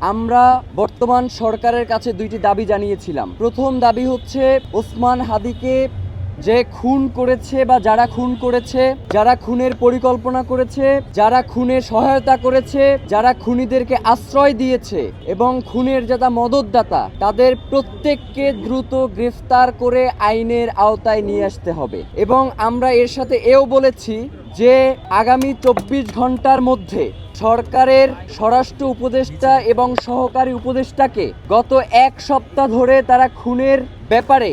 আমরা বর্তমান সরকারের কাছে দুইটি দাবি জানিয়েছিলাম। প্রথম দাবি হচ্ছে ওসমান হাদিকে যে খুন করেছে বা যারা খুন করেছে, যারা খুনের পরিকল্পনা করেছে, যারা খুনের সহায়তা করেছে, যারা খুনিদেরকে আশ্রয় দিয়েছে এবং খুনের যারা মদতদাতা, তাদের প্রত্যেককে দ্রুত গ্রেফতার করে আইনের আওতায় নিয়ে আসতে হবে। এবং আমরা এর সাথে এও বলেছি যে আগামী 24 ঘন্টার মধ্যে সরকারের স্বরাষ্ট্র উপদেষ্টা এবং সহকারী উপদেষ্টাকে গত এক সপ্তাহ ধরে তারা খুনের ব্যাপারে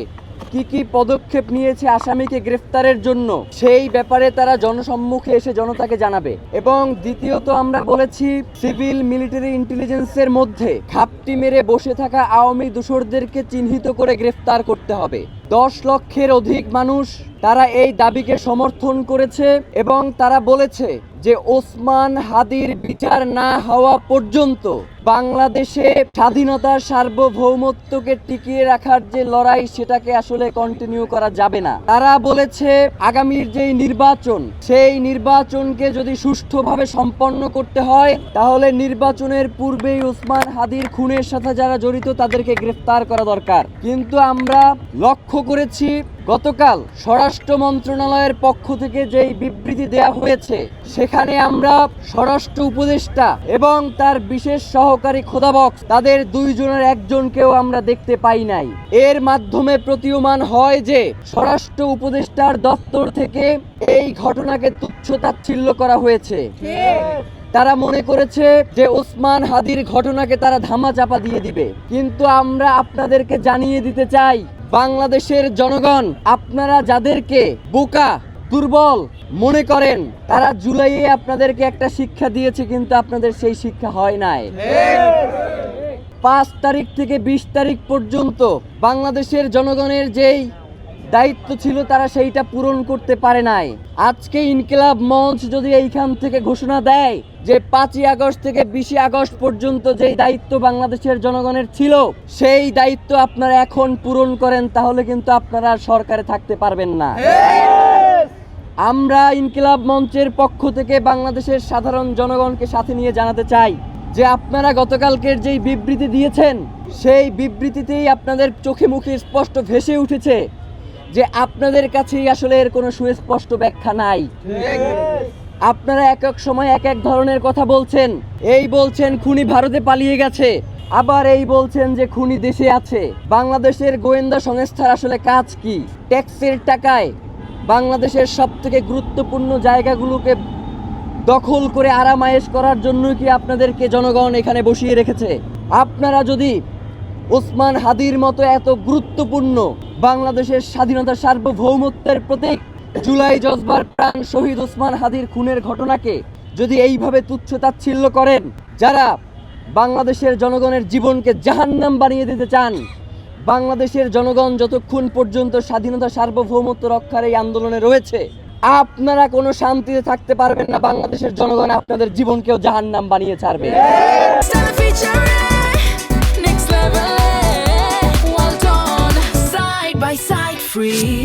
কি পদক্ষেপ নিয়েছে আসামিকে গ্রেফতারের জন্য, সেই ব্যাপারে তারা জনসম্মুখে এসে জনতাকে জানাবে। এবং দ্বিতীয়ত আমরা বলেছি সিভিল মিলিটারি ইন্টেলিজেন্সের মধ্যে ঘাপটি মেরে বসে থাকা আওয়ামী দোসরদেরকে চিহ্নিত করে গ্রেফতার করতে হবে। 10 লক্ষের অধিক মানুষ তারা এই দাবিকে সমর্থন করেছে এবং তারা বলেছে যে ওসমান হাদির বিচার না হওয়া পর্যন্ত বাংলাদেশে স্বাধীনতার সার্বভৌমত্বকে টিকিয়ে রাখার যে লড়াই, সেটাকে আসলে কন্টিনিউ করা যাবে না। তারা বলেছে আগামীর যেই নির্বাচন, সেই নির্বাচনকে যদি সুষ্ঠুভাবে সম্পন্ন করতে হয় তাহলে নির্বাচনের পূর্বেই ওসমান হাদির খুনের সাথে যারা জড়িত তাদেরকে গ্রেফতার করা দরকার। কিন্তু আমরা লক্ষ্য করেছি গতকাল স্বরাষ্ট্র মন্ত্রণালয়ের পক্ষ থেকে যেই বিবৃতি দেয়া হয়েছে, সেখানে আমরা স্বরাষ্ট্র উপদেষ্টা এবং তার বিশেষ সহকারী খোদাবক্স তাদের দুইজনের একজনকেও আমরা দেখতে পাই নাই। এর মাধ্যমে প্রতীয়মান হয় যে স্বরাষ্ট্র উপদেষ্টার দপ্তর থেকে এই ঘটনাকে তুচ্ছ-তাচ্ছিল্য করা হয়েছে। তারা মনে করেছে যে ওসমান হাদির ঘটনাকে তারা ধামাচাপা দিয়ে দিবে। কিন্তু আমরা আপনাদেরকে জানিয়ে দিতে চাই, বাংলাদেশের জনগণ আপনারা যাদেরকে বোকা দুর্বল মনে করেন, তারা জুলাইয়ে আপনাদেরকে একটা শিক্ষা দিয়েছে, কিন্তু আপনাদের সেই শিক্ষা হয় নাই। 5 তারিখ থেকে 20 তারিখ পর্যন্ত বাংলাদেশের জনগণের যেই দায়িত্ব ছিল তারা সেইটা পূরণ করতে পারে নাই। আজকে ইনকিলাব মঞ্চ যদি এইখান থেকে ঘোষণা দেয় যে 5ই আগস্ট থেকে 20 আগস্ট পর্যন্ত যেই দায়িত্ব বাংলাদেশের জনগণের ছিল সেই দায়িত্ব আপনারা এখন পূরণ করেন, তাহলে কিন্তু আপনারা আর সরকারে থাকতে পারবেন না। আমরা ইনকিলাব মঞ্চের পক্ষ থেকে বাংলাদেশের সাধারণ জনগণকে সাথে নিয়ে জানাতে চাই যে আপনারা গতকালকের যেই বিবৃতি দিয়েছেন, সেই বিবৃতিতেই আপনাদের চোখে মুখে স্পষ্ট ভেসে উঠেছে যে আপনাদের কাছেই আসলে এর কোনো সুস্পষ্ট ব্যাখ্যা নাই। আপনারা এক এক সময় এক এক ধরনের কথা বলছেন। এই বলছেন খুনি ভারতে পালিয়ে গেছে, আবার এই বলছেন যে খুনি দেশে আছে। বাংলাদেশের গোয়েন্দা সংস্থার আসলে কাজ কি? ট্যাক্সের টাকায় বাংলাদেশের সবথেকে গুরুত্বপূর্ণ জায়গাগুলোকে দখল করে আরামায়েশ করার জন্য কি আপনাদেরকে জনগণ এখানে বসিয়ে রেখেছে? আপনারা যদি ওসমান হাদির মতো এত গুরুত্বপূর্ণ বাংলাদেশের স্বাধীনতা সার্বভৌমত্বের প্রতীক জুলাই জজবার প্রাণ শহীদ ওসমান হাদির খুনের ঘটনাকে যদি এইভাবে তুচ্ছ-তাচ্ছিল্য করেন, যারা বাংলাদেশের জনগণের জীবনকে জাহান্নাম বানিয়ে দিতে চান, বাংলাদেশের জনগণ যতক্ষণ পর্যন্ত স্বাধীনতা সার্বভৌমত্ব রক্ষার এই আন্দোলনে রয়েছে, আপনারা কোনো শান্তিতে থাকতে পারবেন না। বাংলাদেশের জনগণ আপনাদের জীবনকেও জাহান্নাম বানিয়ে ছাড়বে। Free